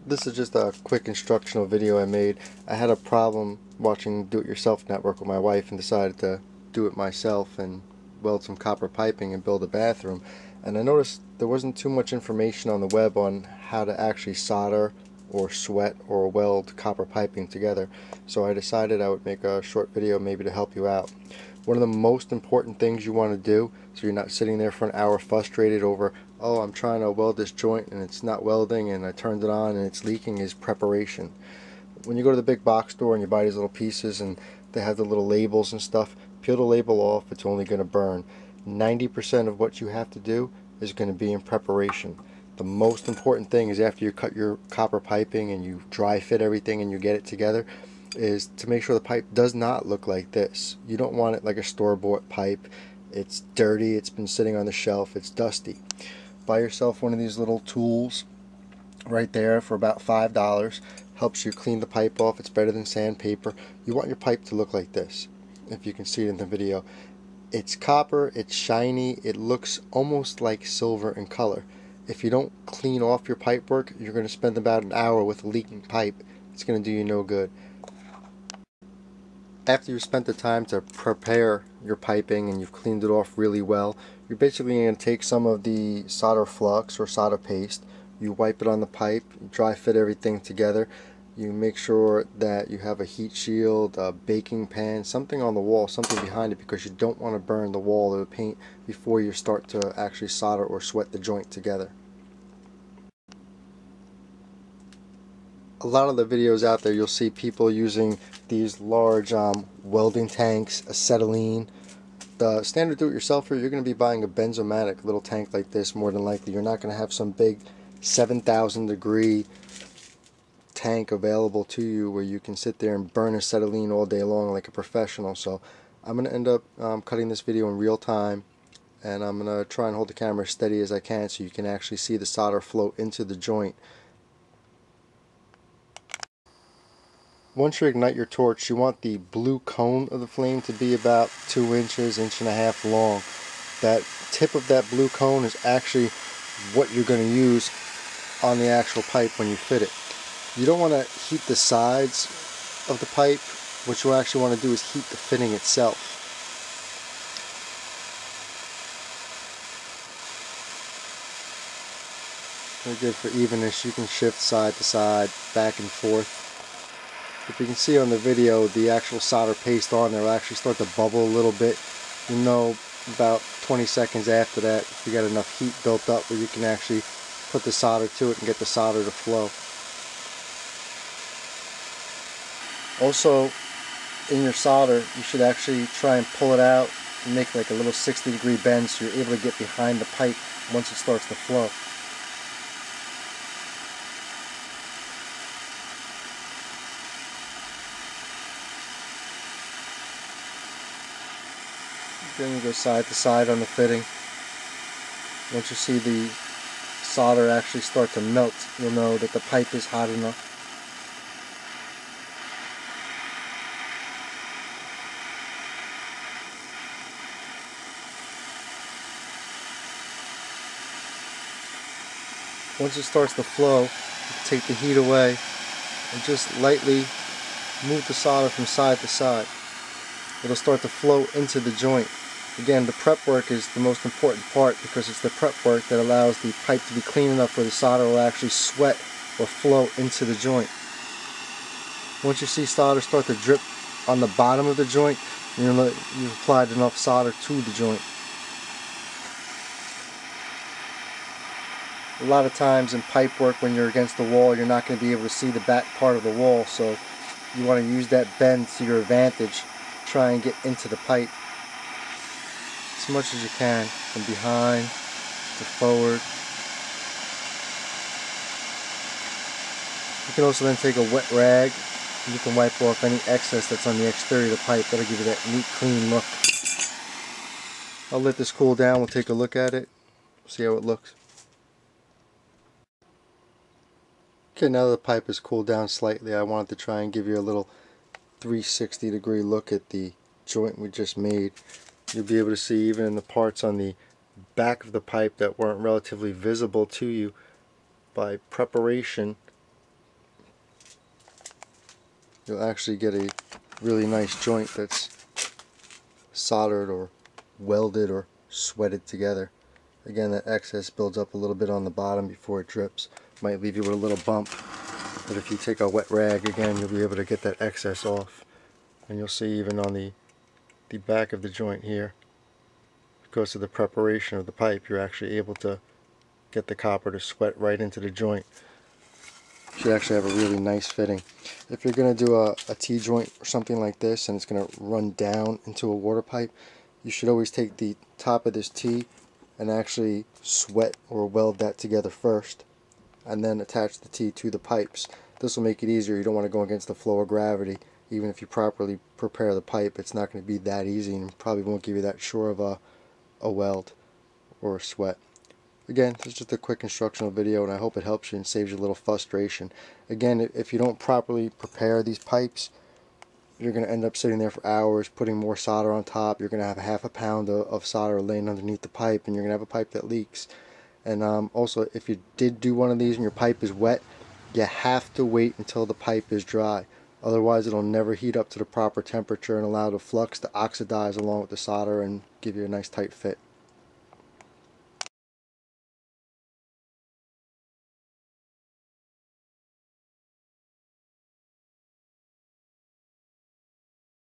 This is just a quick instructional video I made. I had a problem watching Do-It-Yourself Network with my wife and decided to do it myself and weld some copper piping and build a bathroom. And I noticed there wasn't too much information on the web on how to actually solder or sweat or weld copper piping together. So I decided I would make a short video maybe to help you out. One of the most important things you want to do, so you're not sitting there for an hour frustrated over, oh, I'm trying to weld this joint and it's not welding and I turned it on and it's leaking, is preparation. When you go to the big box store and you buy these little pieces and they have the little labels and stuff, peel the label off, it's only going to burn. 90% of what you have to do is going to be in preparation. The most important thing is after you cut your copper piping and you dry fit everything and you get it together, is to make sure the pipe does not look like this. You don't want it like a store-bought pipe. It's dirty, it's been sitting on the shelf, it's dusty. Buy yourself one of these little tools right there for about $5. Helps you clean the pipe off. It's better than sandpaper. You want your pipe to look like this, if you can see it in the video. It's copper, it's shiny, it looks almost like silver in color. If you don't clean off your pipe work, you're going to spend about an hour with a leaking pipe. It's going to do you no good. After you've spent the time to prepare your piping and you've cleaned it off really well, you're basically going to take some of the solder flux or solder paste, you wipe it on the pipe, you dry fit everything together, you make sure that you have a heat shield, a baking pan, something on the wall, something behind it, because you don't want to burn the wall or the paint before you start to actually solder or sweat the joint together. A lot of the videos out there, you'll see people using these large welding tanks, acetylene. The standard do-it-yourselfer, you're going to be buying a benzomatic little tank like this more than likely. You're not going to have some big 7,000 degree tank available to you where you can sit there and burn acetylene all day long like a professional. So I'm going to end up cutting this video in real time, and I'm going to try and hold the camera as steady as I can so you can actually see the solder flow into the joint. Once you ignite your torch, you want the blue cone of the flame to be about 2 inches, 1.5 inches long. That tip of that blue cone is actually what you're going to use on the actual pipe when you fit it. You don't want to heat the sides of the pipe. What you actually want to do is heat the fitting itself. Very good for evenness. You can shift side to side, back and forth. If you can see on the video, the actual solder paste on there will actually start to bubble a little bit. You know about 20 seconds after that if you got enough heat built up where you can actually put the solder to it and get the solder to flow. Also, in your solder, you should actually try and pull it out and make like a little 60-degree bend so you're able to get behind the pipe once it starts to flow. Then you go side to side on the fitting. Once you see the solder actually start to melt, you'll know that the pipe is hot enough. Once it starts to flow, you can take the heat away and just lightly move the solder from side to side. It'll start to flow into the joint. Again, the prep work is the most important part because it's the prep work that allows the pipe to be clean enough where the solder will actually sweat or flow into the joint. Once you see solder start to drip on the bottom of the joint, you've applied enough solder to the joint. A lot of times in pipe work, when you're against the wall, you're not going to be able to see the back part of the wall, so you want to use that bend to your advantage. Try and get into the pipe as much as you can, from behind to forward. You can also then take a wet rag and you can wipe off any excess that's on the exterior of the pipe. That'll give you that neat, clean look. I'll let this cool down. We'll take a look at it, see how it looks. Okay, now the pipe has cooled down slightly, I wanted to try and give you a little 360-degree look at the joint we just made. You'll be able to see even in the parts on the back of the pipe that weren't relatively visible to you by preparation, you'll actually get a really nice joint that's soldered or welded or sweated together. Again, that excess builds up a little bit on the bottom before it drips. Might leave you with a little bump, but if you take a wet rag, again, you'll be able to get that excess off. And you'll see even on the back of the joint here, because of the preparation of the pipe, you're actually able to get the copper to sweat right into the joint. You should actually have a really nice fitting. If you're going to do a T-joint or something like this and it's going to run down into a water pipe, you should always take the top of this T and actually sweat or weld that together first, and then attach the T to the pipes. This will make it easier. You don't want to go against the flow of gravity. Even if you properly prepare the pipe, it's not going to be that easy and probably won't give you that sure of a weld or a sweat. Again, this is just a quick instructional video, and I hope it helps you and saves you a little frustration. Again, if you don't properly prepare these pipes, you're going to end up sitting there for hours putting more solder on top. You're going to have half a pound of solder laying underneath the pipe, and you're going to have a pipe that leaks. And also, if you did do one of these and your pipe is wet, you have to wait until the pipe is dry. Otherwise, it'll never heat up to the proper temperature and allow the flux to oxidize along with the solder and give you a nice tight fit.